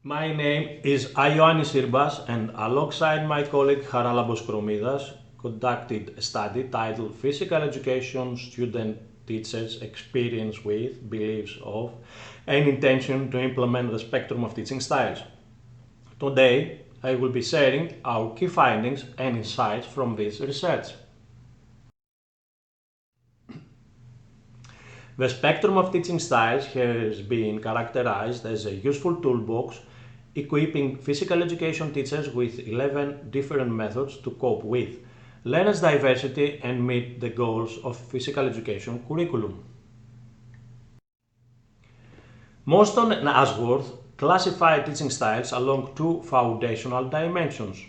My name is Ioannis Syrmpas, and alongside my colleague Charalampos Krommidas conducted a study titled Physical Education Student Teachers Experience with, Beliefs of, and Intention to Implement the Spectrum of Teaching Styles. Today, I will be sharing our key findings and insights from this research. The spectrum of teaching styles has been characterized as a useful toolbox equipping physical education teachers with 11 different methods to cope with learners' diversity and meet the goals of physical education curriculum. Moston and Ashworth classified teaching styles along two foundational dimensions: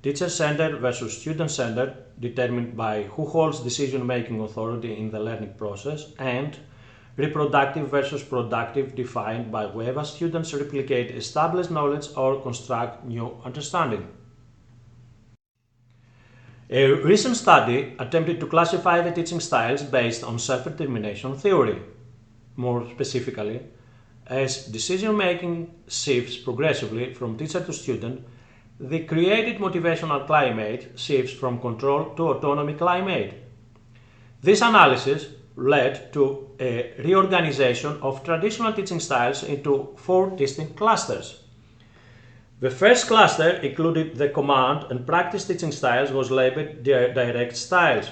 teacher-centered versus student-centered, determined by who holds decision-making authority in the learning process, and reproductive versus productive, defined by whether students replicate established knowledge or construct new understanding. A recent study attempted to classify the teaching styles based on self-determination theory. More specifically, as decision-making shifts progressively from teacher to student, the created motivational climate shifts from control to autonomy climate. This analysis led to a reorganization of traditional teaching styles into four distinct clusters. The first cluster included the command and practice teaching styles, was labeled direct styles.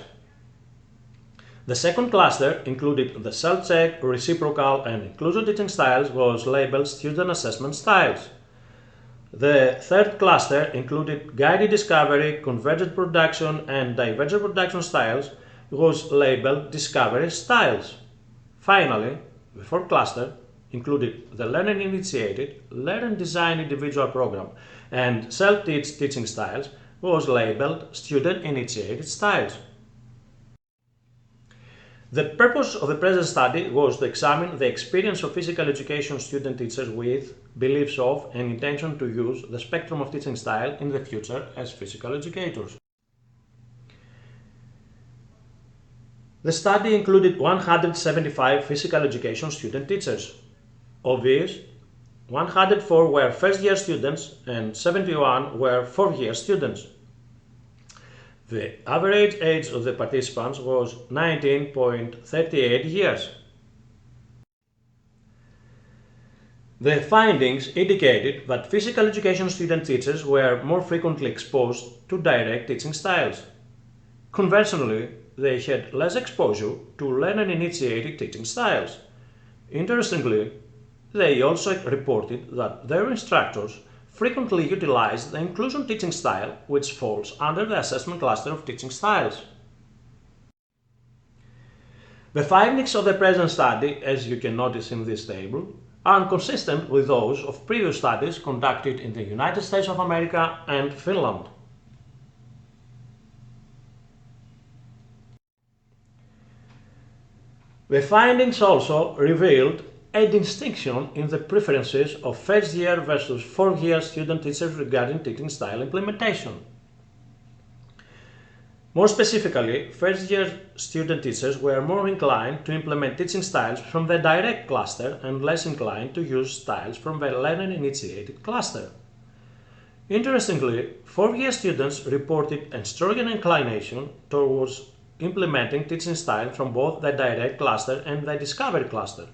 The second cluster included the self-check, reciprocal, and inclusion teaching styles, was labeled student assessment styles. The third cluster included guided discovery, convergent production, and divergent production styles, was labeled discovery styles. Finally, the fourth cluster included the learner-initiated, learner-designed individual program, and self-teach teaching styles, was labeled student-initiated styles. The purpose of the present study was to examine the experience of physical education student teachers with, beliefs of, and intention to use the spectrum of teaching style in the future as physical educators. The study included 175 physical education student teachers. Of these, 104 were first-year students and 71 were fourth-year students. The average age of the participants was 19.38 years. The findings indicated that physical education student teachers were more frequently exposed to direct teaching styles. Conversely, they had less exposure to learner-initiated teaching styles. Interestingly, they also reported that their instructors frequently utilized the inclusion teaching style, which falls under the assessment cluster of teaching styles. The findings of the present study, as you can notice in this table, are consistent with those of previous studies conducted in the United States of America and Finland. The findings also revealed a distinction in the preferences of first-year versus fourth-year student teachers regarding teaching style implementation. More specifically, first-year student teachers were more inclined to implement teaching styles from the direct cluster and less inclined to use styles from the learner-initiated cluster. Interestingly, fourth-year students reported a stronger inclination towards implementing teaching style from both the direct cluster and the discovery cluster.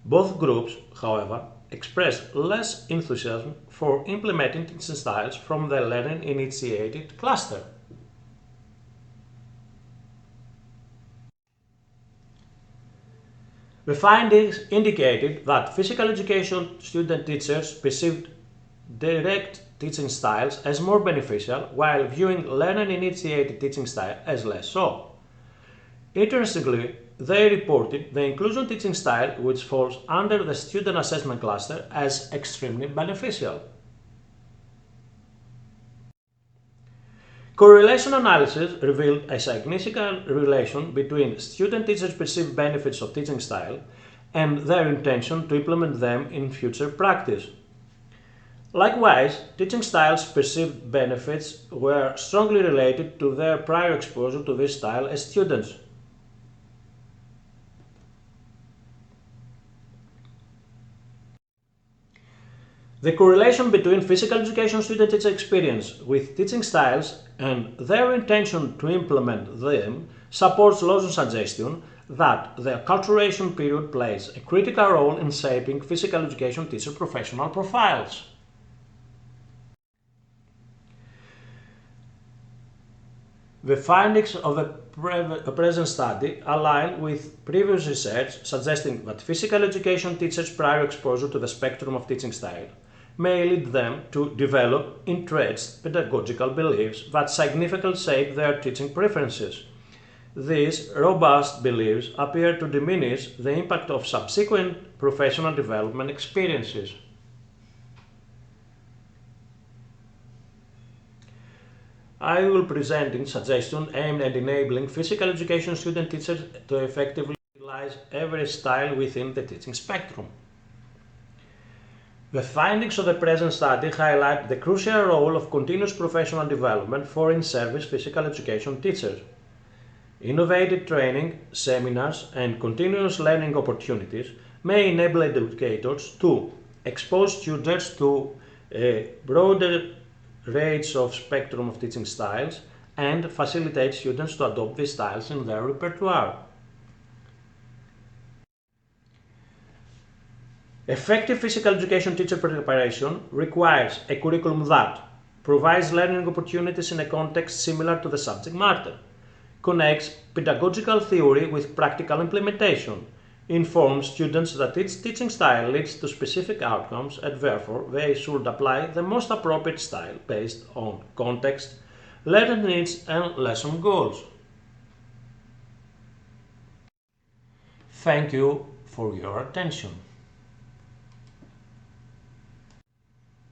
Both groups, however, expressed less enthusiasm for implementing teaching styles from the learner-initiated cluster. The findings indicated that physical education student teachers perceived direct teaching styles as more beneficial, while viewing learner-initiated teaching style as less so. Interestingly, they reported the inclusion teaching style, which falls under the student assessment cluster, as extremely beneficial. Correlation analysis revealed a significant relation between student teachers' perceived benefits of teaching style and their intention to implement them in future practice. Likewise, teaching styles' perceived benefits were strongly related to their prior exposure to this style as students. The correlation between physical education student-teacher experience with teaching styles and their intention to implement them supports Lawson's suggestion that the acculturation period plays a critical role in shaping physical education teacher professional profiles. The findings of the present study align with previous research suggesting that physical education teachers' prior exposure to the spectrum of teaching style may lead them to develop entrenched pedagogical beliefs that significantly shape their teaching preferences. These robust beliefs appear to diminish the impact of subsequent professional development experiences. I will be presenting suggestions aimed at enabling physical education student teachers to effectively utilize every style within the teaching spectrum. The findings of the present study highlight the crucial role of continuous professional development for in-service physical education teachers. Innovative training, seminars, and continuous learning opportunities may enable educators to expose students to a broader range of spectrum of teaching styles and facilitate students to adopt these styles in their repertoire. Effective physical education teacher preparation requires a curriculum that provides learning opportunities in a context similar to the subject matter, connects pedagogical theory with practical implementation, informs students that each teaching style leads to specific outcomes and therefore they should apply the most appropriate style based on context, learner needs and lesson goals. Thank you for your attention.